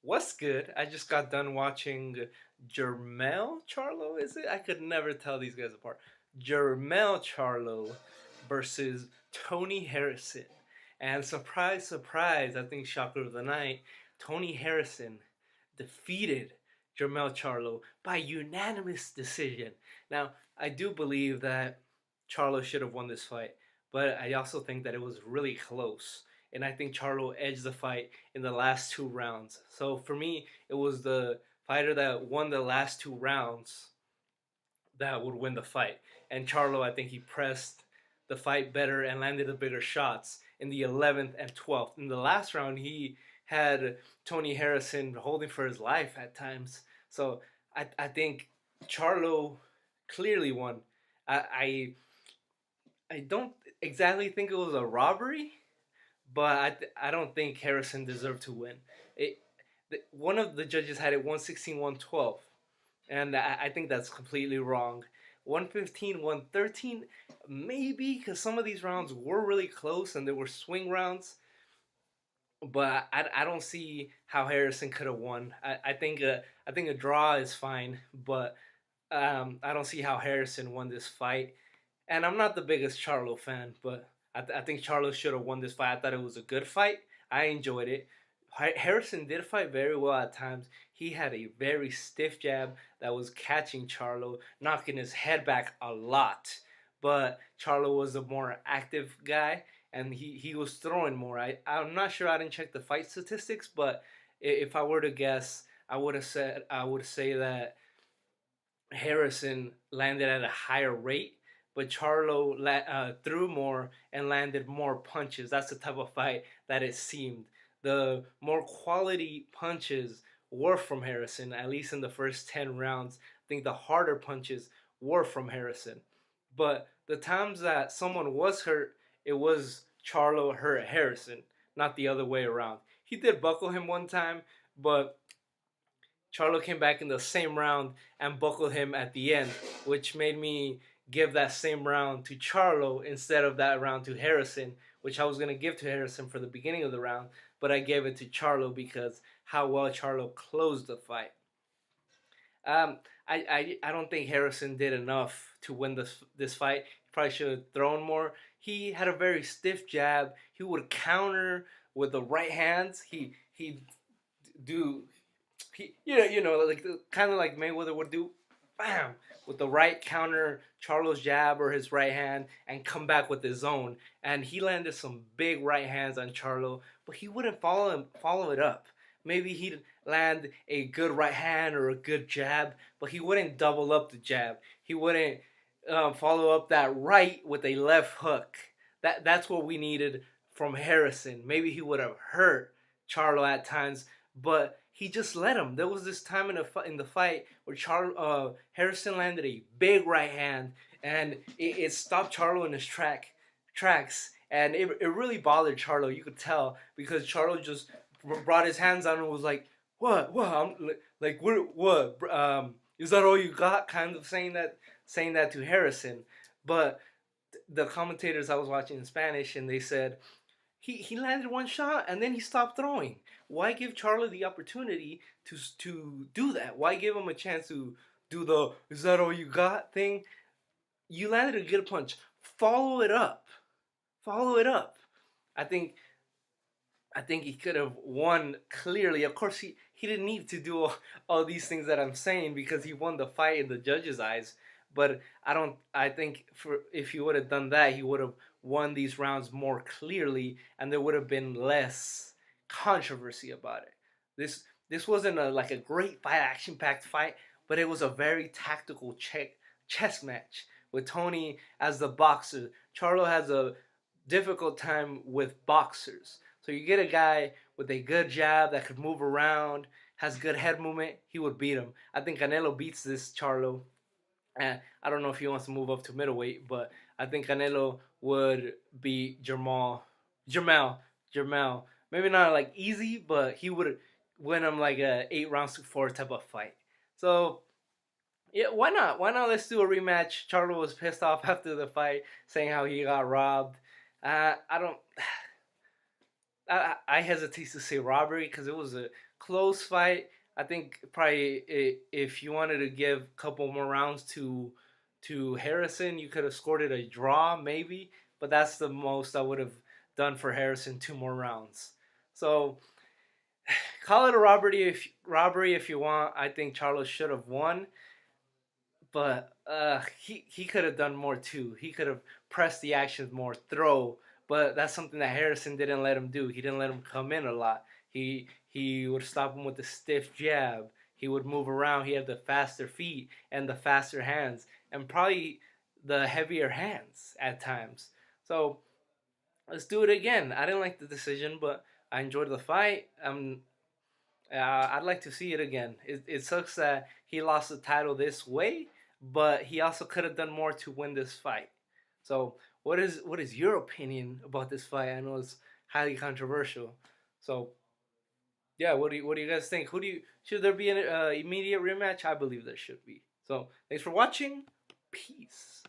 What's good? I just got done watching Jermell Charlo, is it? I could never tell these guys apart. Jermell Charlo versus Tony Harrison. And surprise, surprise, I think shocker of the night, Tony Harrison defeated Jermell Charlo by unanimous decision. Now, I do believe that Charlo should have won this fight, but I also think that it was really close. And I think Charlo edged the fight in the last two rounds. So for me, it was the fighter that won the last two rounds that would win the fight. And Charlo, I think he pressed the fight better and landed the bigger shots in the 11th and 12th. In the last round, he had Tony Harrison holding for his life at times. So I think Charlo clearly won. I I don't exactly think it was a robbery, but I don't think Harrison deserved to win. It one of the judges had it 116, 112, and I think that's completely wrong. 115, 113, maybe because some of these rounds were really close and they were swing rounds, but I don't see how Harrison could have won. I think a draw is fine, but I don't see how Harrison won this fight. And I'm not the biggest Charlo fan, but I think Charlo should have won this fight. I thought it was a good fight. I enjoyed it. Harrison did fight very well at times. He had a very stiff jab that was catching Charlo, knocking his head back a lot. But Charlo was a more active guy, and he was throwing more. I'm not sure. I didn't check the fight statistics, but if I were to guess, I would say that Harrison landed at a higher rate, but Charlo threw more and landed more punches. That's the type of fight that it seemed. The more quality punches were from Harrison, at least in the first 10 rounds. I think the harder punches were from Harrison. But the times that someone was hurt, it was Charlo hurt Harrison, not the other way around. He did buckle him one time, but Charlo came back in the same round and buckled him at the end, which made me give that same round to Charlo instead of that round to Harrison, which I was going to give to Harrison for the beginning of the round, but I gave it to Charlo because how well Charlo closed the fight. Um, I don't think Harrison did enough to win this fight. He probably should have thrown more. He had a very stiff jab. He would counter with the right hands. He do like kind of like Mayweather would do, bam, with the right counter Charlo's jab or his right hand and come back with his own. And he landed some big right hands on Charlo, but he wouldn't follow it up. Maybe he'd land a good right hand or a good jab, but he wouldn't double up the jab. He wouldn't follow up that right with a left hook. That's what we needed from Harrison. Maybe he would have hurt Charlo at times, but he just let him. There was this time in the fight where Harrison landed a big right hand, and it stopped Charlo in his tracks, and it really bothered Charlo. You could tell because Charlo just brought his hands on and was like, "What? I'm like, what? Is that all you got?" Kind of saying that to Harrison, but the commentators I was watching in Spanish, and they said he landed one shot and then he stopped throwing. Why give Charlo the opportunity to do that? Why give him a chance to do the "is that all you got" thing? You landed a good punch. Follow it up. Follow it up. I think I think he could have won clearly. Of course, he didn't need to do all these things that I'm saying because he won the fight in the judges' eyes. But I don't. I think for if he would have done that, he would have won these rounds more clearly, and there would have been less controversy about it. This wasn't like a great fight, action-packed fight, but it was a very tactical chess match with Tony as the boxer. Charlo has a difficult time with boxers. So you get a guy with a good jab that could move around, has good head movement, he would beat him. I think Canelo beats this Charlo. And I don't know if he wants to move up to middleweight, but I think Canelo would beat Jermell, Jermell. Maybe not like easy, but he would win him like a 8 rounds to 4 type of fight. So yeah, why not? Why not? Let's do a rematch. Charlo was pissed off after the fight, saying how he got robbed. I don't. I hesitate to say robbery because it was a close fight. I think probably if you wanted to give a couple more rounds to Harrison, you could have scored it a draw maybe, but that's the most I would have done for Harrison, 2 more rounds. So call it a robbery if you want. I think Charlo should have won, but he could have done more too. He could have pressed the actions more, throw. But that's something that Harrison didn't let him do. He didn't let him come in a lot. He would stop him with a stiff jab. He would move around. He had the faster feet and the faster hands, and probably the heavier hands at times. So let's do it again. I didn't like the decision, but I enjoyed the fight. I'd like to see it again. It sucks that he lost the title this way, but he also could have done more to win this fight. So, what is your opinion about this fight? I know it's highly controversial. So, yeah, what do you guys think? Who do you should there be an immediate rematch? I believe there should be. So, thanks for watching. Peace.